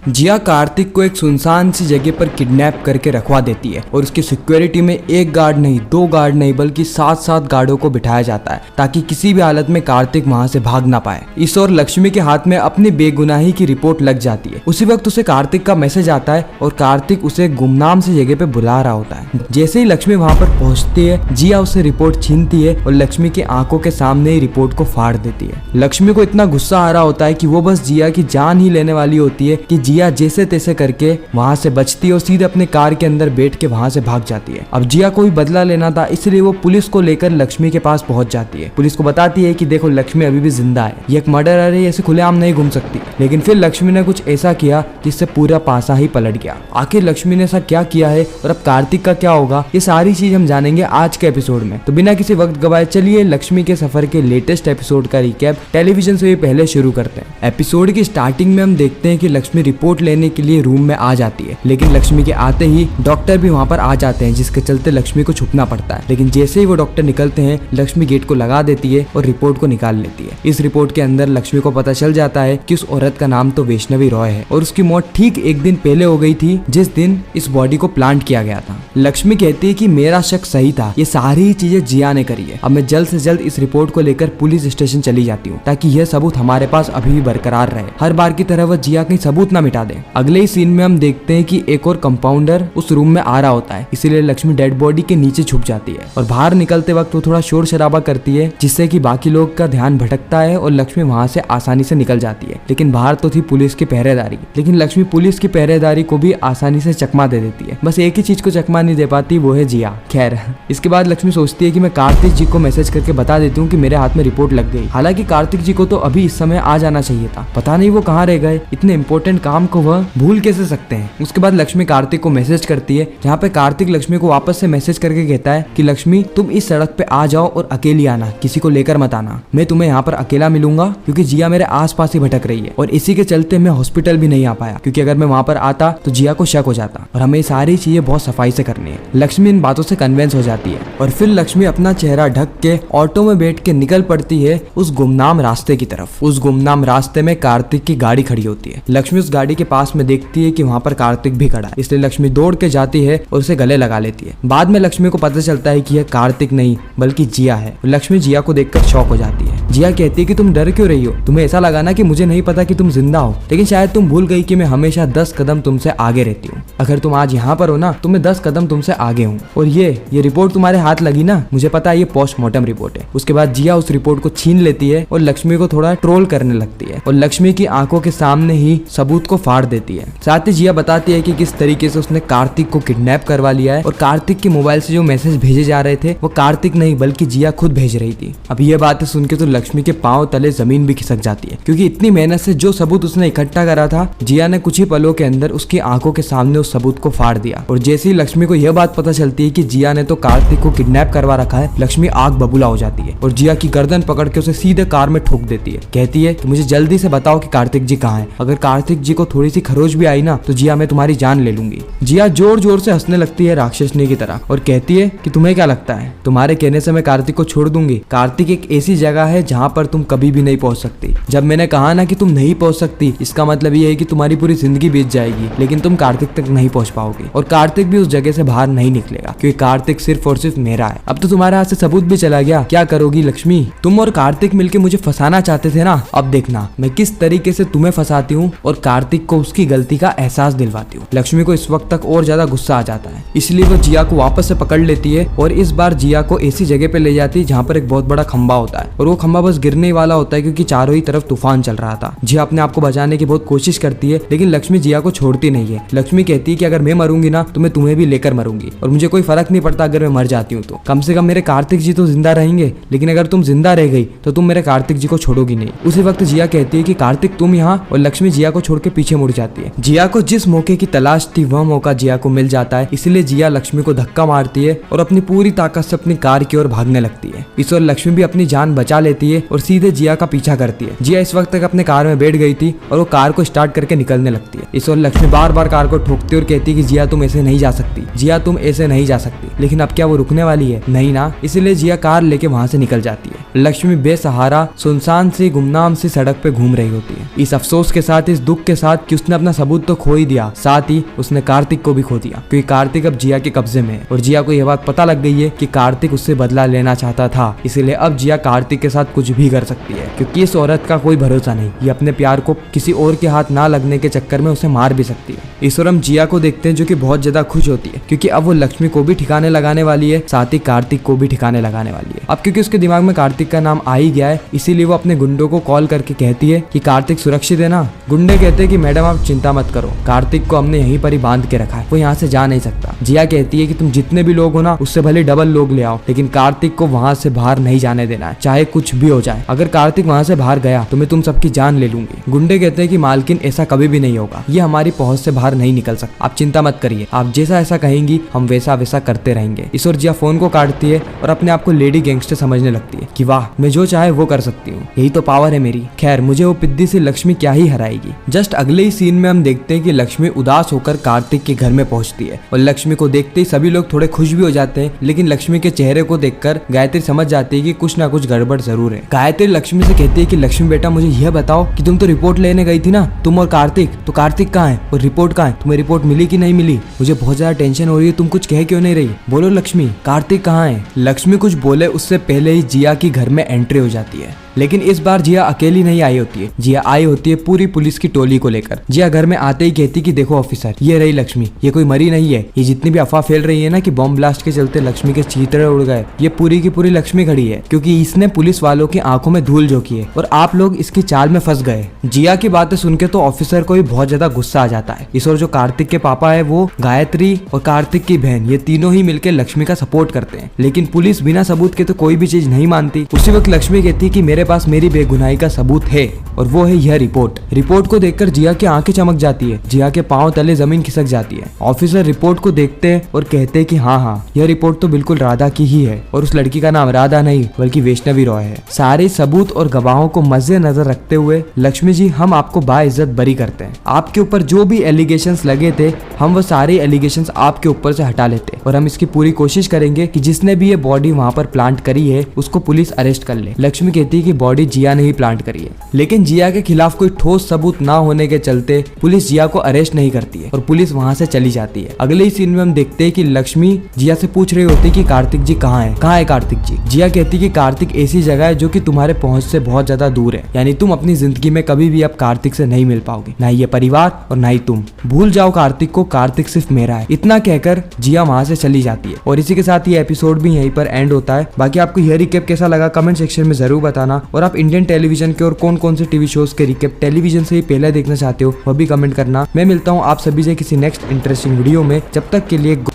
जिया कार्तिक को एक सुनसान सी जगह पर किडनैप करके रखवा देती है और उसकी सिक्योरिटी में एक गार्ड नहीं, दो गार्ड नहीं बल्कि 7 गार्डों को बिठाया जाता है ताकि किसी भी हालत में कार्तिक वहां से भाग ना पाए। इस और लक्ष्मी के हाथ में अपनी बेगुनाही की रिपोर्ट लग जाती है। उसी वक्त उसे कार्तिक का मैसेज आता है और कार्तिक उसे गुमनाम सी जगह पे बुला रहा होता है। जैसे ही लक्ष्मी वहां पर पहुंचती है, जिया उसे रिपोर्ट छीनती है और लक्ष्मी की आंखों के सामने ही रिपोर्ट को फाड़ देती है। लक्ष्मी को इतना गुस्सा आ रहा होता है कि वो बस जिया की जान ही लेने वाली होती है कि जिया जैसे तैसे करके वहां से बचती है और सीधे अपने कार के अंदर बैठ के वहां से भाग जाती है। अब जिया को भी बदला लेना था, इसलिए वो पुलिस को लेकर लक्ष्मी के पास पहुंच जाती है। पुलिस को बताती है कि देखो लक्ष्मी अभी भी जिंदा है, ये एक मर्डरर है, ऐसे खुलेआम नहीं घूम सकती। लेकिन फिर लक्ष्मी ने कुछ ऐसा किया जिससे पूरा पासा ही पलट गया। आखिर लक्ष्मी ने ऐसा क्या किया है और अब कार्तिक का क्या होगा, ये सारी चीज हम जानेंगे आज के एपिसोड में। तो बिना किसी वक्त गवाए चलिए लक्ष्मी के सफर के लेटेस्ट एपिसोड का रिकैप टेलीविजन से भी पहले शुरू करते हैं। एपिसोड की स्टार्टिंग में हम देखते हैं कि लक्ष्मी रिपोर्ट लेने के लिए रूम में आ जाती है, लेकिन लक्ष्मी के आते ही डॉक्टर भी वहां पर आ जाते हैं, जिसके चलते लक्ष्मी को छुपना पड़ता है। लेकिन जैसे ही वो डॉक्टर निकलते हैं, लक्ष्मी गेट को लगा देती है और रिपोर्ट को निकाल लेती है। इस रिपोर्ट के अंदर लक्ष्मी को पता चल जाता है कि उस औरत का नाम तो वैष्णवी रॉय है और उसकी मौत ठीक एक दिन पहले हो गई थी, जिस दिन इस बॉडी को प्लांट किया गया था। लक्ष्मी कहती है कि मेरा शक सही था, ये सारी चीजें जिया ने करी है। अब मैं जल्द से जल्द इस रिपोर्ट को लेकर पुलिस स्टेशन चली जाती हूँ ताकि यह सबूत हमारे पास अभी भी बरकरार रहे, हर बार की तरह वह जिया कहीं सबूत ना मिटा दे। अगले ही सीन में हम देखते हैं कि एक और कंपाउंडर उस रूम में आ रहा होता है, इसीलिए लक्ष्मी डेड बॉडी के नीचे छुप जाती है और बाहर निकलते वक्त वो थोड़ा शोर शराबा करती है, जिससे कि बाकी लोग का ध्यान भटकता है और लक्ष्मी वहां से आसानी से निकल जाती है। लेकिन बाहर तो थी पुलिस की पहरेदारी, लेकिन लक्ष्मी पुलिस की पहरेदारी को भी आसानी से चकमा दे देती है। बस एक ही चीज को चकमा नहीं दे पाती, वो है जिया। खैर, इसके बाद लक्ष्मी सोचती है कि मैं कार्तिक जी को मैसेज करके बता देती हूँ कि मेरे हाथ में रिपोर्ट लग गई। हालांकि कार्तिक जी को तो अभी इस समय आ जाना चाहिए था, पता नहीं वो कहाँ रह गए, इतने इंपॉर्टेंट काम को वह भूल कैसे सकते हैं। उसके बाद लक्ष्मी कार्तिक को मैसेज करती है, जहाँ पे कार्तिक लक्ष्मी को वापस से मैसेज करके कहता है कि लक्ष्मी तुम इस सड़क पे आ जाओ और अकेली आना, किसी को लेकर मत आना, मैं तुम्हें यहाँ पर अकेला मिलूंगा क्योंकि जिया मेरे आसपास ही भटक रही है और इसी के चलते मैं हॉस्पिटल भी नहीं आ पाया, क्योंकि अगर मैं वहाँ पर आता तो जिया को शक हो जाता और हमें सारी चीजें बहुत सफाई से करनी है। लक्ष्मी इन बातों से कन्विंस हो जाती है और फिर लक्ष्मी अपना चेहरा ढक के ऑटो में बैठ के निकल पड़ती है उस गुमनाम रास्ते की तरफ। उस गुमनाम रास्ते में कार्तिक की गाड़ी खड़ी होती है। लक्ष्मी उस गाड़ी के पास में देखती है कि वहाँ पर कार्तिक भी खड़ा है, इसलिए लक्ष्मी दौड़ के जाती है और उसे गले लगा लेती है। बाद में लक्ष्मी को पता चलता है कि यह कार्तिक नहीं बल्कि जिया है। लक्ष्मी जिया को देखकर शॉक हो जाती है। जिया कहती है कि तुम डर क्यों रही हो, तुम्हें ऐसा लगा ना कि मुझे नहीं पता कि तुम जिंदा हो, लेकिन शायद तुम भूल गई कि मैं हमेशा 10 कदम तुमसे आगे रहती हूँ। अगर तुम आज यहाँ पर हो ना तो मैं 10 कदम तुमसे आगे हूँ। और ये रिपोर्ट तुम्हारे हाथ लगी ना, मुझे पता है ये पोस्टमार्टम रिपोर्ट है। उसके बाद जिया उस रिपोर्ट को छीन लेती है और लक्ष्मी को थोड़ा ट्रोल करने लगती है और लक्ष्मी की आंखों के सामने ही सबूत को फाड़ देती है। साथ ही जिया बताती है कि किस तरीके से उसने कार्तिक को किडनैप करवा लिया है और कार्तिक के मोबाइल से जो मैसेज भेजे जा रहे थे वो कार्तिक नहीं बल्कि जिया खुद भेज रही थी। अब ये बातें सुन के तो लक्ष्मी के पांव तले जमीन भी खिसक जाती है, क्योंकि इतनी मेहनत से जो सबूत उसने इकट्ठा करा था, जिया ने कुछ ही पलों के अंदर उसकी आंखों के सामने उस सबूत को फाड़ दिया। और जैसे ही लक्ष्मी को यह बात पता चलती है कि जिया ने तो कार्तिक को किडनैप करवा रखा है, लक्ष्मी आग बबूला हो जाती है और जिया की गर्दन पकड़ के उसे सीधे कार में ठोक देती है। कहती है कि मुझे जल्दी से बताओ कि कार्तिक जी कहाँ है, अगर कार्तिक जी को थोड़ी सी खरोच भी आई ना तो जिया मैं तुम्हारी जान ले लूंगी। जिया जोर जोर से हंसने लगती है राक्षसनी की तरह और कहती है कि तुम्हें क्या लगता है, तुम्हारे कहने से मैं कार्तिक को छोड़ दूंगी? कार्तिक एक ऐसी जगह है जहाँ पर तुम कभी भी नहीं पहुँच सकती। जब मैंने कहा ना कि तुम नहीं पहुँच सकती, इसका मतलब ये है कि तुम्हारी पूरी जिंदगी बीत जाएगी, लेकिन तुम कार्तिक तक नहीं पहुँच पाओगी और कार्तिक भी उस जगह से बाहर नहीं निकलेगा, क्योंकि कार्तिक सिर्फ और सिर्फ मेरा है। अब तो तुम्हारे हाथ से सबूत भी चला गया, क्या करोगी लक्ष्मी? तुम और कार्तिक मिलके मुझे फंसाना चाहते थे ना, अब देखना मैं किस तरीके से तुम्हें फंसाती हूँ और कार्तिक को उसकी गलती का एहसास दिलवाती हूँ। लक्ष्मी को इस वक्त तक और ज्यादा गुस्सा आ जाता है, इसलिए वो जिया को वापस से पकड़ लेती है और इस बार जिया को ऐसी जगह पे ले जाती है जहाँ पर एक बहुत बड़ा खंबा होता है और वो खंबा बस गिरने वाला होता है, क्योंकि चारों ही तरफ तूफान चल रहा था। जिया अपने आप को बचाने की बहुत कोशिश करती है, लेकिन लक्ष्मी जिया को छोड़ती नहीं है। लक्ष्मी कहती है कि अगर मैं मरूंगी ना तो मैं तुम्हें भी लेकर मरूंगी और मुझे कोई फर्क नहीं पड़ता अगर मैं मर जाती हूँ तो, कम से कम मेरे कार्तिक जी तो जिंदा रहेंगे, लेकिन अगर तुम जिंदा रह गई तो तुम मेरे कार्तिक जी को छोड़ोगी नहीं। उसी वक्त जिया कहती है कि कार्तिक तुम यहाँ, और लक्ष्मी जिया को छोड़ के पीछे मुड़ जाती है। जिया को जिस मौके की तलाश थी वह मौका जिया को मिल जाता है, इसलिए जिया लक्ष्मी को धक्का मारती है और अपनी पूरी ताकत से अपनी कार की ओर भागने लगती है। इस ओर लक्ष्मी भी अपनी जान बचा लेती आती है और सीधे जिया का पीछा करती है। जिया इस वक्त तक अपने कार में बैठ गई थी और वो कार को स्टार्ट करके निकलने लगती है। इस और लक्ष्मी बार बार कार को ठोकती है और कहती है कि जिया तुम ऐसे नहीं जा सकती, जिया तुम ऐसे नहीं जा सकती। लेकिन अब क्या वो रुकने वाली है? नहीं ना। इसीलिए जिया कार लेके वहां से निकल जाती है। लक्ष्मी बेसहारा सुनसान सी गुमनाम सी सड़क पे घूम रही होती है, इस अफसोस के साथ, इस दुख के साथ कि उसने अपना सबूत तो खो ही दिया, साथ ही उसने कार्तिक को भी खो दिया, क्योंकि कार्तिक अब जिया के कब्जे में है। और जिया को यह बात पता लग गई है कि कार्तिक उससे बदला लेना चाहता था। इसीलिए अब जिया कार्तिक के साथ कुछ भी कर सकती है, क्योंकि इस औरत का कोई भरोसा नहीं। ये अपने प्यार को किसी और के हाथ ना लगने के चक्कर में उसे मार भी सकती है। इस और हम जिया को देखते हैं जो कि बहुत ज्यादा खुश होती है, क्योंकि अब वो लक्ष्मी को भी ठिकाने लगाने वाली है, साथ ही कार्तिक को भी ठिकाने लगाने वाली है। अब क्योंकि उसके दिमाग में कार्तिक का नाम आ ही गया है, इसीलिए वो अपने गुंडों को कॉल करके कहती है कि कार्तिक सुरक्षित है ना। गुंडे कहते हैं कि मैडम आप चिंता मत करो, कार्तिक को हमने यहीं पर ही बांध के रखा है, वो यहाँ से जा नहीं सकता। जिया कहती है कि तुम जितने भी लोग हो ना, उससे भले डबल लोग ले आओ, लेकिन कार्तिक को वहां से बाहर नहीं जाने देना है, चाहे कुछ भी हो जाए। अगर कार्तिक वहां से बाहर गया तो मैं तुम सबकी जान ले लूंगी। गुंडे कहते हैं कि मालकिन ऐसा कभी भी नहीं होगा, ये हमारी पहुंच से बाहर नहीं निकल सकता, आप चिंता मत करिए, आप जैसा ऐसा कहेंगी हम वैसा वैसा करते रहेंगे। इस और जिया फोन को काटती है और अपने आप को लेडी गैंगस्टर समझने लगती है कि वाह, मैं जो चाहे वो कर सकती हूँ, यही तो पावर है मेरी। खैर, मुझे वो पिद्दी सी लक्ष्मी क्या ही हराएगी। जस्ट अगले ही सीन में हम देखते हैं कि लक्ष्मी उदास होकर कार्तिक के घर में पहुंचती है और लक्ष्मी को देखते ही सभी लोग थोड़े खुश भी हो जाते हैं, लेकिन लक्ष्मी के चेहरे को देखकर गायत्री समझ जाती है कि कुछ ना कुछ गड़बड़ जरूर है। गायत्री लक्ष्मी से कहती है कि लक्ष्मी बेटा, मुझे यह बताओ कि तुम तो रिपोर्ट लेने गई थी ना, तुम और कार्तिक, तो कार्तिक कहाँ है और रिपोर्ट कहाँ है? तुम्हें रिपोर्ट मिली कि नहीं मिली? मुझे बहुत ज्यादा टेंशन हो रही है, तुम कुछ कह क्यों नहीं रही? बोलो लक्ष्मी, कार्तिक कहाँ है? लक्ष्मी कुछ बोले उससे पहले ही जिया की घर में एंट्री हो जाती है, लेकिन इस बार जिया अकेली नहीं आई होती है, जिया आई होती है पूरी पुलिस की टोली को लेकर। जिया घर में आते ही कहती कि देखो ऑफिसर, ये रही लक्ष्मी, ये कोई मरी नहीं है, ये जितनी भी अफवाह फैल रही है ना कि बॉम्ब ब्लास्ट के चलते लक्ष्मी के चीथड़े उड़ गए, ये पूरी की पूरी लक्ष्मी खड़ी है, क्योंकि इसने पुलिस वालों की आंखों में धूल झोंकी है और आप लोग इसकी चाल में फंस गए। जिया की बातें सुन के तो ऑफिसर को भी बहुत ज्यादा गुस्सा आ जाता है। इस और जो कार्तिक के पापा है वो गायत्री और कार्तिक की बहन, ये तीनों ही मिलकर लक्ष्मी का सपोर्ट करते हैं, लेकिन पुलिस बिना सबूत के तो कोई भी चीज नहीं मानती। उसी वक्त लक्ष्मी कहती कि मेरे पास मेरी बेगुनाही का सबूत है और वो है यह रिपोर्ट। रिपोर्ट को देखकर जिया की आंखें चमक जाती है, जिया के पांव तले जमीन खिसक जाती है। ऑफिसर रिपोर्ट को देखते हैं और कहते हैं कि हाँ, यह रिपोर्ट तो बिल्कुल राधा की ही है और उस लड़की का नाम राधा नहीं बल्कि वैष्णवी रॉय है। सारे सबूत और गवाहों को मद्देनजर रखते हुए लक्ष्मी जी, हम आपको बाइज्जत बरी करते हैं। आपके ऊपर जो भी एलिगेशंस लगे थे, हम वो सारे एलिगेशंस आपके ऊपर से हटा लेते और हम इसकी पूरी कोशिश करेंगे कि जिसने भी ये बॉडी वहाँ पर प्लांट करी है उसको पुलिस अरेस्ट कर ले। लक्ष्मी कहती है कि बॉडी जिया ने ही प्लांट करी है, लेकिन जिया के खिलाफ कोई ठोस सबूत ना होने के चलते पुलिस जिया को अरेस्ट नहीं करती है और पुलिस वहाँ से चली जाती है। अगले ही सीन में हम देखते हैं कि लक्ष्मी जिया से पूछ रही होती है कि कार्तिक जी कहाँ है, कहाँ है कार्तिक जी? जिया कहती है कि कार्तिक ऐसी जगह है जो कि तुम्हारे पहुंच से बहुत ज्यादा दूर है, यानी तुम अपनी जिंदगी में कभी भी अब कार्तिक से नहीं मिल पाओगे, ना ही ये परिवार और ना ही तुम। भूल जाओ कार्तिक को, कार्तिक सिर्फ मेरा है। इतना कहकर जिया वहां से चली जाती है और इसी के साथ ये एपिसोड भी यहीं पर एंड होता है। बाकी आपको यह रिकेप कैसा लगा कमेंट सेक्शन में जरूर बताना, और आप इंडियन टेलीविजन के और कौन कौन से टीवी शोज के रिकेप टेलीविजन से ही पहले देखना चाहते हो वह भी कमेंट करना। मैं मिलता हूँ आप सभी से किसी नेक्स्ट इंटरेस्टिंग वीडियो में, जब तक के लिए